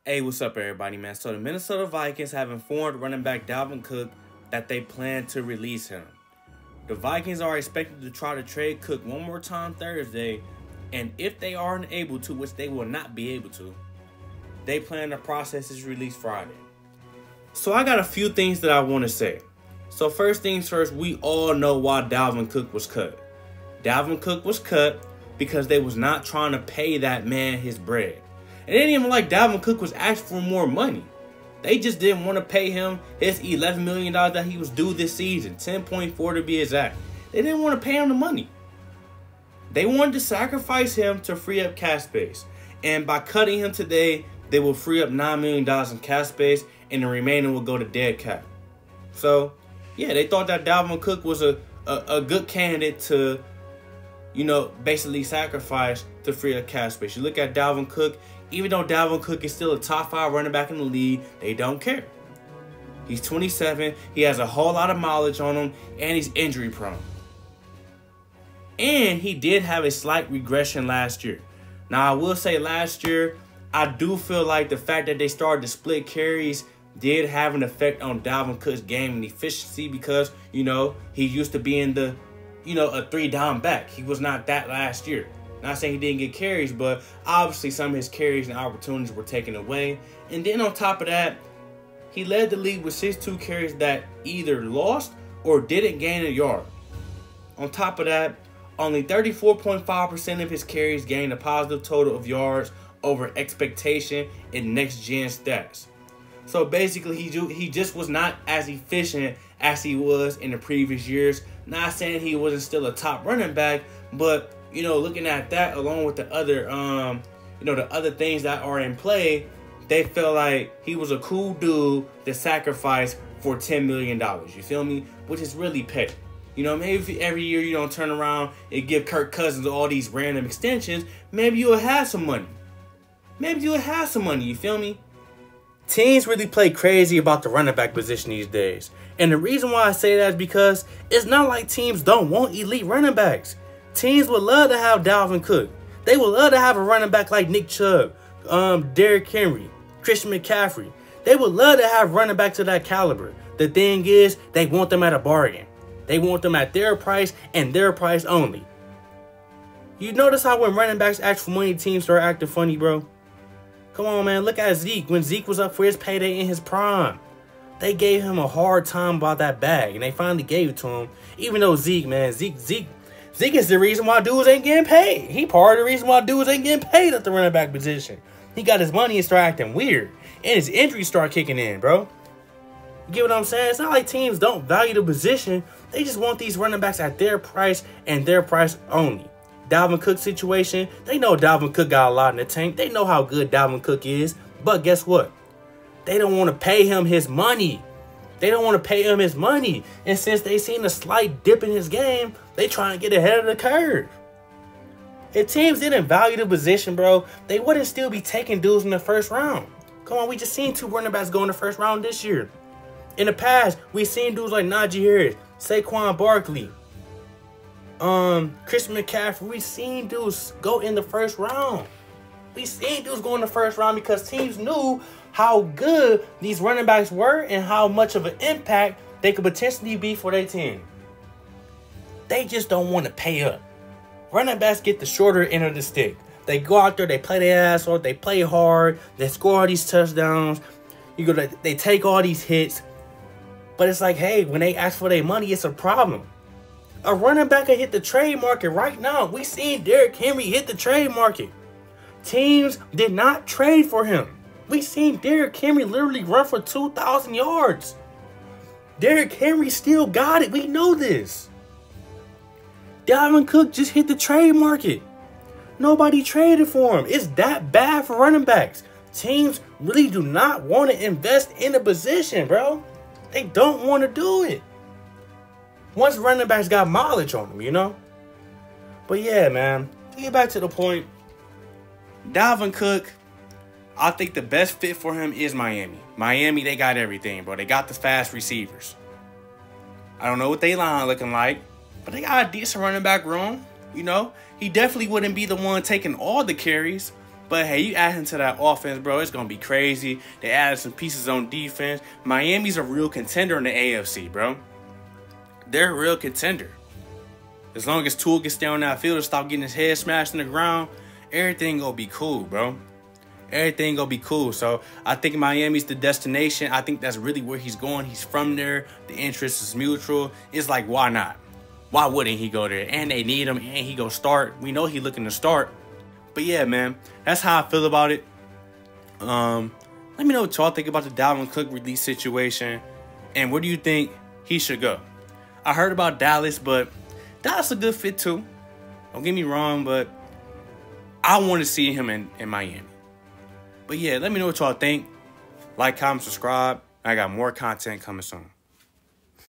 Hey, what's up, everybody, man? So the Minnesota Vikings have informed running back Dalvin Cook that they plan to release him. The Vikings are expected to try to trade Cook one more time Thursday, and if they aren't able to, which they will not be able to, they plan to process his release Friday. So I got a few things that I want to say. So first things first, we all know why Dalvin Cook was cut. Dalvin Cook was cut because they was not trying to pay that man his bread. It ain't even like Dalvin Cook was asking for more money. They just didn't want to pay him his $11 million that he was due this season, 10.4 to be exact. They didn't want to pay him the money. They wanted to sacrifice him to free up cap space. And by cutting him today, they will free up $9 million in cap space, and the remaining will go to dead cap. So, yeah, they thought that Dalvin Cook was a good candidate to, basically sacrifice to free up cap space. You look at Dalvin Cook, even though Dalvin Cook is still a top 5 running back in the league, they don't care. He's 27, he has a whole lot of mileage on him, and he's injury prone. And he did have a slight regression last year. Now, I will say last year, I do feel like the fact that they started to split carries did have an effect on Dalvin Cook's game and efficiency because, he used to be in the, a 3-down back. He was not that last year. Not saying he didn't get carries, but obviously some of his carries and opportunities were taken away. And then on top of that, he led the league with 62 carries that either lost or didn't gain a yard. On top of that, only 34.5% of his carries gained a positive total of yards over expectation in next-gen stats. So basically, he just was not as efficient as he was in the previous years. Not saying he wasn't still a top running back, but looking at that along with the other, the other things that are in play, they felt like he was a cool dude to sacrifice for $10 million. You feel me? Which is really petty. Maybe if every year you don't turn around and give Kirk Cousins all these random extensions, maybe you'll have some money. You feel me? Teams really play crazy about the running back position these days. And the reason why I say that is because it's not like teams don't want elite running backs. Teams would love to have Dalvin Cook. They would love to have a running back like Nick Chubb, Derrick Henry, Christian McCaffrey. They would love to have running back to that caliber. The thing is, they want them at a bargain. They want them at their price and their price only. You notice how when running backs ask for money, teams start acting funny, bro? Come on, man. Look at Zeke. When Zeke was up for his payday in his prime, they gave him a hard time about that bag, and they finally gave it to him. Even though Zeke is the reason why dudes ain't getting paid. He part of the reason why dudes ain't getting paid at the running back position. He got his money and started acting weird, and his injuries start kicking in, bro. You get what I'm saying? It's not like teams don't value the position. They just want these running backs at their price and their price only. Dalvin Cook situation, they know Dalvin Cook got a lot in the tank. They know how good Dalvin Cook is. But guess what? They don't want to pay him his money. And since they seen a slight dip in his game, they trying to get ahead of the curve. If teams didn't value the position, bro, they wouldn't still be taking dudes in the first round. Come on, we just seen 2 running backs go in the first round this year. In the past, we seen dudes like Najee Harris, Saquon Barkley, Christian McCaffrey. We seen dudes go in the first round. Because teams knew how good these running backs were and how much of an impact they could potentially be for their team. They just don't want to pay up. Running backs get the shorter end of the stick. They go out there, they play their ass off, they play hard, they score all these touchdowns. They take all these hits. But it's like, hey, when they ask for their money, it's a problem. A running back can hit the trade market right now. We seen Derrick Henry hit the trade market. Teams did not trade for him. We seen Derrick Henry literally run for 2,000 yards. Derrick Henry still got it. We know this. Dalvin Cook just hit the trade market. Nobody traded for him. It's that bad for running backs. Teams really do not want to invest in a position, bro. They don't want to do it. Once running backs got mileage on them, But yeah, man. To get back to the point, Dalvin Cook, I think the best fit for him is Miami. Miami, they got everything, bro. They got the fast receivers. I don't know what they line looking like, but they got a decent running back room. He definitely wouldn't be the one taking all the carries, But hey, you add him to that offense, bro, it's going to be crazy. They added some pieces on defense. Miami's a real contender in the AFC, bro. They're a real contender. As long as Tua can stay on that field and stop getting his head smashed in the ground, everything going to be cool, bro. Everything going to be cool. So I think Miami's the destination. I think that's really where he's going. He's from there. The interest is mutual. It's like, why not? Why wouldn't he go there? And they need him, and he go start. We know he's looking to start. But yeah, man, that's how I feel about it. Let me know what y'all think about the Dalvin Cook release situation. And where do you think he should go? I heard about Dallas, but Dallas a good fit too. Don't get me wrong, but I want to see him in Miami. But yeah, let me know what y'all think. Like, comment, subscribe. I got more content coming soon.